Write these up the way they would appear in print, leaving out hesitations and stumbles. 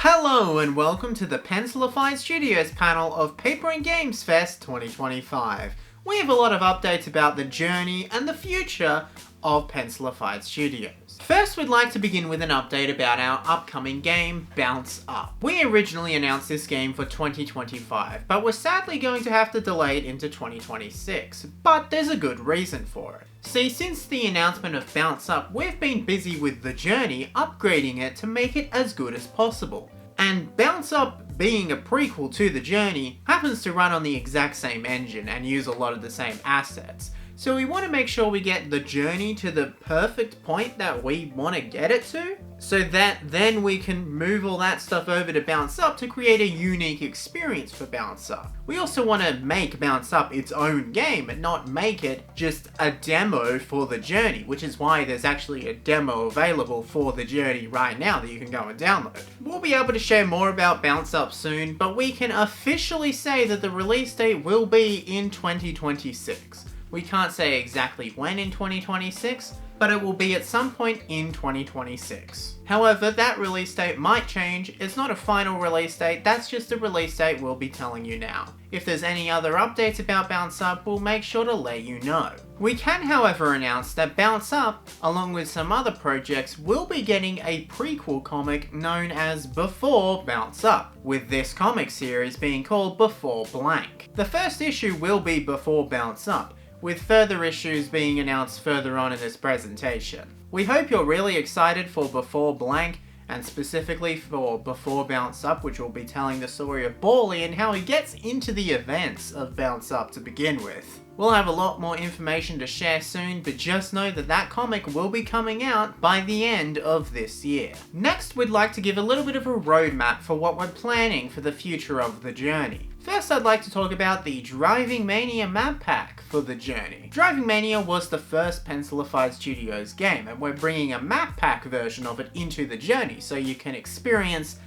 Hello and welcome to the Pencilified Studios panel of Paper and Games Fest 2025. We have a lot of updates about the journey and the future of Pencilified Studios. First, we'd like to begin with an update about our upcoming game, Bounce Up. We originally announced this game for 2025, but we're sadly going to have to delay it into 2026. But there's a good reason for it. See, since the announcement of Bounce Up, we've been busy with the journey, upgrading it to make it as good as possible. And Bounce Up, being a prequel to the journey, happens to run on the exact same engine and use a lot of the same assets. So we want to make sure we get the journey to the perfect point that we want to get it to, so that then we can move all that stuff over to Bounce Up to create a unique experience for Bounce Up. We also want to make Bounce Up its own game and not make it just a demo for the journey, which is why there's actually a demo available for the journey right now that you can go and download. We'll be able to share more about Bounce Up soon, but we can officially say that the release date will be in 2026. We can't say exactly when in 2026, but it will be at some point in 2026. However, that release date might change. It's not a final release date, that's just a release date we'll be telling you now. If there's any other updates about Bounce Up, we'll make sure to let you know. We can, however, announce that Bounce Up, along with some other projects, will be getting a prequel comic known as Before Bounce Up, with this comic series being called Before Blank. The first issue will be Before Bounce Up, with further issues being announced further on in this presentation. We hope you're really excited for Before Blank, and specifically for Before Bounce Up, which will be telling the story of Bally and how he gets into the events of Bounce Up to begin with. We'll have a lot more information to share soon, but just know that that comic will be coming out by the end of this year. Next, we'd like to give a little bit of a roadmap for what we're planning for the future of the journey. First, I'd like to talk about the Driving Mania map pack for the journey. Driving Mania was the first Pencilified Studios game, and we're bringing a map pack version of it into the journey so you can experience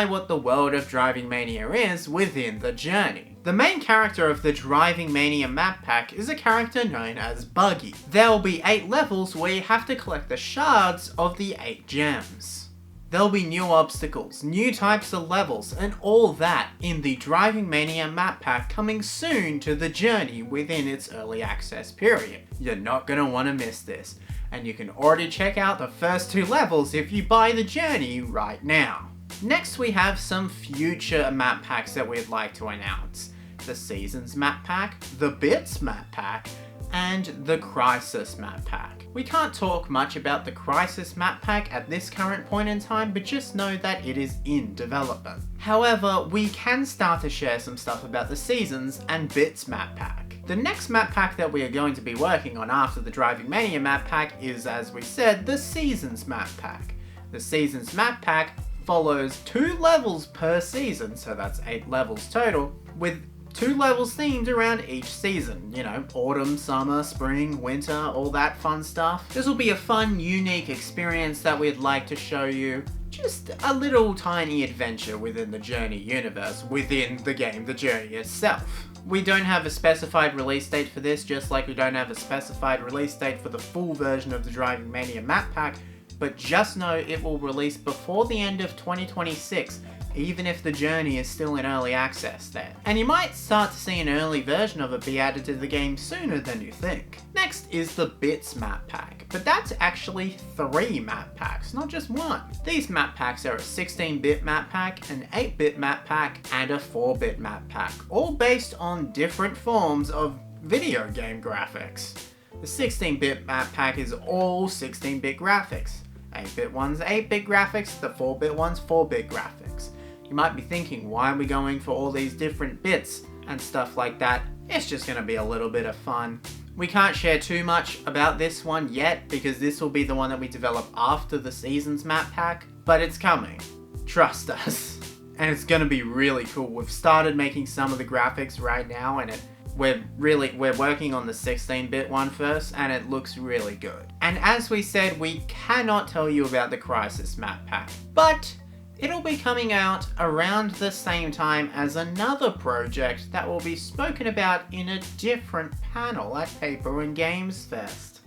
what the world of Driving Mania is within the journey. The main character of the Driving Mania map pack is a character known as Buggy. There will be 8 levels where you have to collect the shards of the 8 gems. There'll be new obstacles, new types of levels, and all that in the Driving Mania map pack coming soon to the journey within its early access period. You're not gonna want to miss this, and you can already check out the first 2 levels if you buy the journey right now. Next, we have some future map packs that we'd like to announce. The Seasons map pack, the Bits map pack, and the Crisis map pack. We can't talk much about the Crisis map pack at this current point in time, but just know that it is in development. However, we can start to share some stuff about the Seasons and Bits map pack. The next map pack that we are going to be working on after the Driving Mania map pack is, as we said, the Seasons map pack. The Seasons map pack follows 2 levels per season, so that's 8 levels total, with 2 levels themed around each season. You know, autumn, summer, spring, winter, all that fun stuff. This will be a fun, unique experience that we'd like to show you. Just a little tiny adventure within the Journey universe, within the game, the Journey itself. We don't have a specified release date for this, just like we don't have a specified release date for the full version of the Driving Mania map pack, but just know it will release before the end of 2026, even if the journey is still in early access then. And you might start to see an early version of it be added to the game sooner than you think. Next is the Bits map pack, but that's actually 3 map packs, not just 1. These map packs are a 16-bit map pack, an 8-bit map pack, and a 4-bit map pack, all based on different forms of video game graphics. The 16-bit map pack is all 16-bit graphics. 8-bit one's 8-bit graphics, the 4-bit one's 4-bit graphics. You might be thinking, why are we going for all these different bits and stuff like that? It's just going to be a little bit of fun. We can't share too much about this one yet, because this will be the one that we develop after the Seasons map pack, but it's coming. Trust us. And it's going to be really cool. We've started making some of the graphics right now, and we're working on the 16-bit one first, and it looks really good. And as we said, we cannot tell you about the Crisis map pack, but it'll be coming out around the same time as another project that will be spoken about in a different panel at Paper and Games Fest.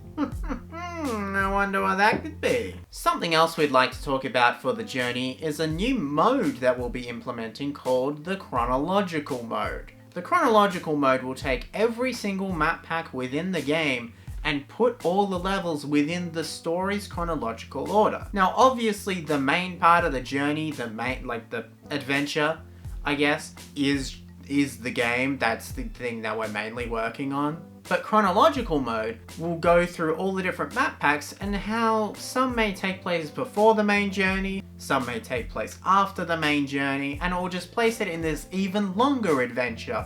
I wonder what that could be. Something else we'd like to talk about for the journey is a new mode that we'll be implementing called the chronological mode. The chronological mode will take every single map pack within the game and put all the levels within the story's chronological order. Now obviously the main part of the journey, the adventure, I guess, is the game. That's the thing that we're mainly working on. But chronological mode will go through all the different map packs and how some may take place before the main journey, some may take place after the main journey, and it will just place it in this even longer adventure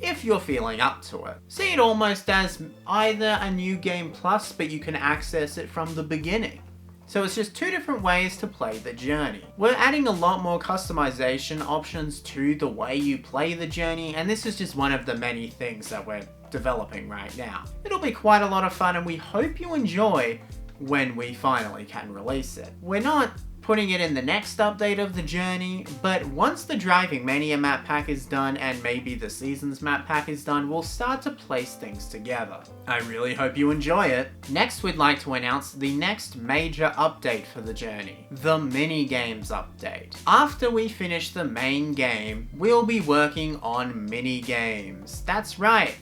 if you're feeling up to it. See it almost as either a new game plus, but you can access it from the beginning. So it's just two different ways to play the journey. We're adding a lot more customization options to the way you play the journey, and this is just one of the many things that we're developing right now. It'll be quite a lot of fun and we hope you enjoy when we finally can release it. We're not putting it in the next update of the journey, but once the Driving Mania map pack is done and maybe the Seasons map pack is done, we'll start to place things together. I really hope you enjoy it. Next, we'd like to announce the next major update for the journey, the mini games update. After we finish the main game, we'll be working on mini games. That's right.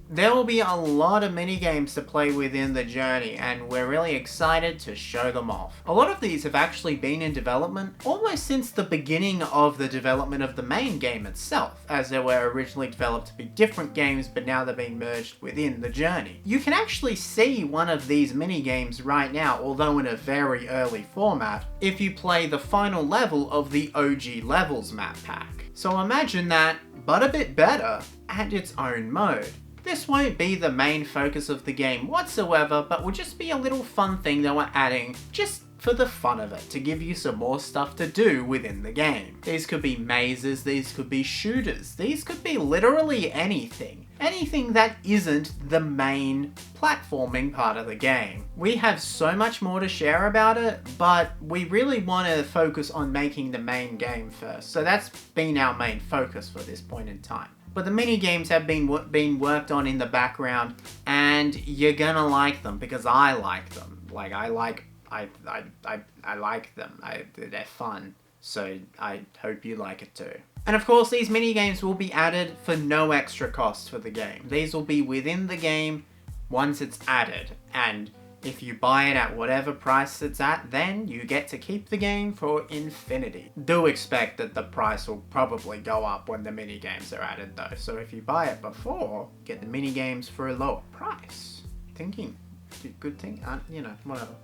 There will be a lot of mini games to play within the journey and we're really excited to show them off. A lot of these have actually been in development almost since the beginning of the development of the main game itself, as they were originally developed to be different games but now they're being merged within the journey. You can actually see one of these mini games right now, although in a very early format, if you play the final level of the OG Levels map pack. So imagine that, but a bit better, and its own mode. This won't be the main focus of the game whatsoever, but will just be a little fun thing that we're adding just for the fun of it, to give you some more stuff to do within the game. These could be mazes, these could be shooters, these could be literally anything. Anything that isn't the main platforming part of the game. We have so much more to share about it, but we really want to focus on making the main game first. So that's been our main focus for this point in time. But the mini games have been worked on in the background, and you're gonna like them because I like them. Like I like them. They're fun. So I hope you like it too. And of course, these mini games will be added for no extra cost for the game. These will be within the game once it's added, and if you buy it at whatever price it's at, then you get to keep the game for infinity. Do expect that the price will probably go up when the mini games are added though, so if you buy it before, get the mini games for a lower price. Thinking, good thing, you know, whatever.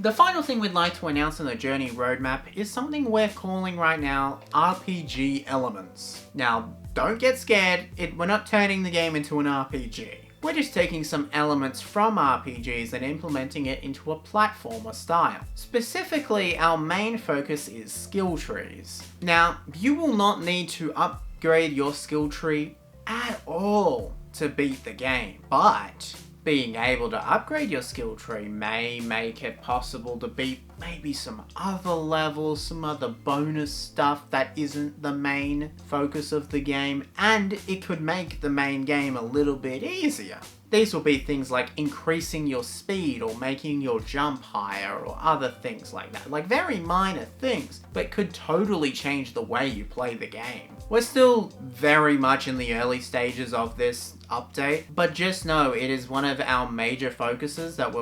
The final thing we'd like to announce on the Journey roadmap is something we're calling right now RPG elements. Now, don't get scared, we're not turning the game into an RPG. We're just taking some elements from RPGs and implementing it into a platformer style. Specifically, our main focus is skill trees. Now, you will not need to upgrade your skill tree at all to beat the game, but being able to upgrade your skill tree may make it possible to beat maybe some other levels, some other bonus stuff that isn't the main focus of the game, and it could make the main game a little bit easier. These will be things like increasing your speed or making your jump higher or other things like that. Like very minor things, but could totally change the way you play the game. We're still very much in the early stages of this update, but just know it is one of our major focuses that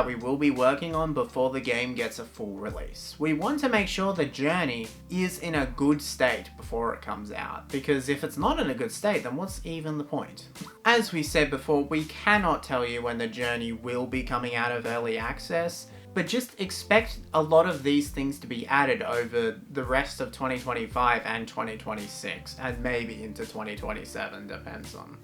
we will be working on before the game gets a full release. We want to make sure the journey is in a good state before it comes out, because if it's not in a good state, then what's even the point? As we said before, we cannot tell you when the journey will be coming out of early access, but just expect a lot of these things to be added over the rest of 2025 and 2026, and maybe into 2027, depends on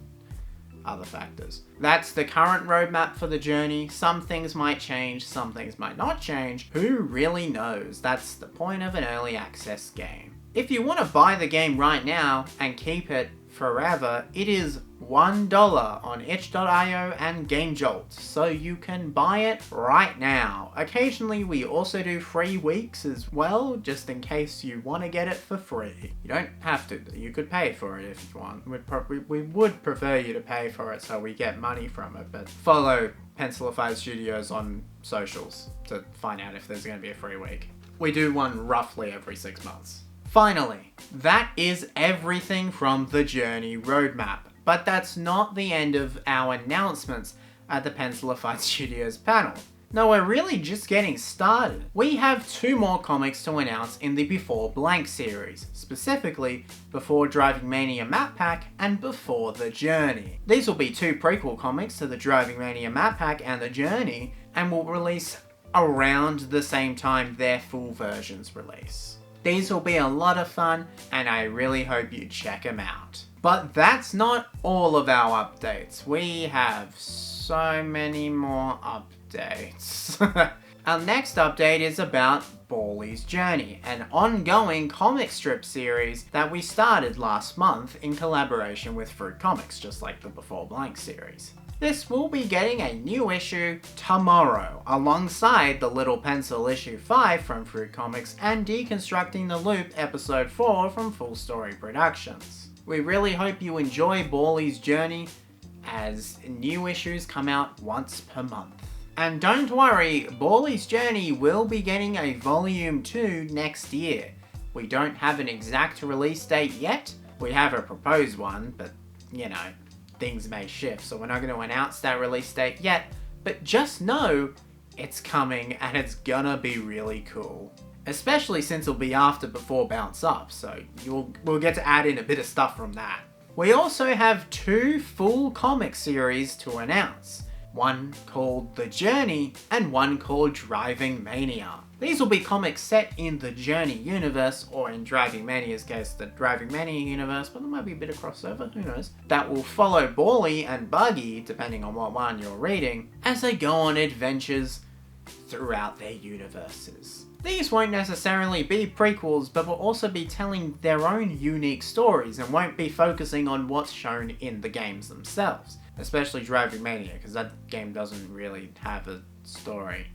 other factors. That's the current roadmap for the journey. Some things might change, some things might not change. Who really knows? That's the point of an early access game. If you want to buy the game right now and keep it forever, it is $1 on itch.io and GameJolt, so you can buy it right now. Occasionally we also do free weeks as well, just in case you want to get it for free. You don't have to, you could pay for it if you want. We would prefer you to pay for it so we get money from it, but follow Pencilified Studios on socials to find out if there's going to be a free week. We do one roughly every 6 months. Finally, that is everything from the Journey roadmap, but that's not the end of our announcements at the Pencilified Studios panel. No, we're really just getting started. We have 2 more comics to announce in the Before Blank series, specifically Before Driving Mania Map Pack and Before the Journey. These will be 2 prequel comics to the Driving Mania Map Pack and the Journey, and will release around the same time their full versions release. These will be a lot of fun, and I really hope you check them out. But that's not all of our updates. We have so many more updates. Our next update is about Balli's Journey, an ongoing comic strip series that we started last month in collaboration with Fruit Comics, just like the Before Blank series. This will be getting a new issue tomorrow, alongside the Little Pencil issue 5 from Fruit Comics and Deconstructing the Loop episode 4 from Full Story Productions. We really hope you enjoy Balli's Journey, as new issues come out once per month. And don't worry, Balli's Journey will be getting a volume 2 next year. We don't have an exact release date yet. We have a proposed one, but you know, things may shift, so we're not going to announce that release date yet, but just know it's coming and it's gonna be really cool. Especially since it'll be after Before Bounce Up, so we'll get to add in a bit of stuff from that. We also have 2 full comic series to announce. One called The Journey and one called Driving Mania. These will be comics set in the Journey universe, or in Driving Mania's case, the Driving Mania universe, but there might be a bit of crossover, who knows, that will follow Bally and Buggy, depending on what one you're reading, as they go on adventures throughout their universes. These won't necessarily be prequels, but will also be telling their own unique stories and won't be focusing on what's shown in the games themselves. Especially Driving Mania, because that game doesn't really have a story.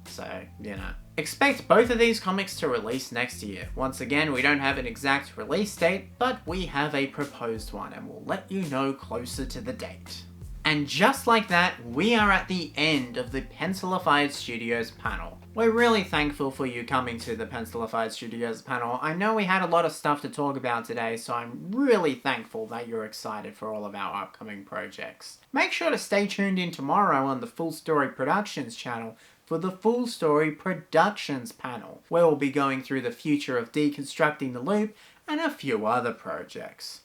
So, you know. Expect both of these comics to release next year. Once again, we don't have an exact release date, but we have a proposed one, and we'll let you know closer to the date. And just like that, we are at the end of the Pencilified Studios panel. We're really thankful for you coming to the Pencilified Studios panel. I know we had a lot of stuff to talk about today, so I'm really thankful that you're excited for all of our upcoming projects. Make sure to stay tuned in tomorrow on the Full Story Productions channel for the Full Story Productions panel, where we'll be going through the future of Deconstructing the Loop and a few other projects.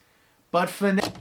But for now...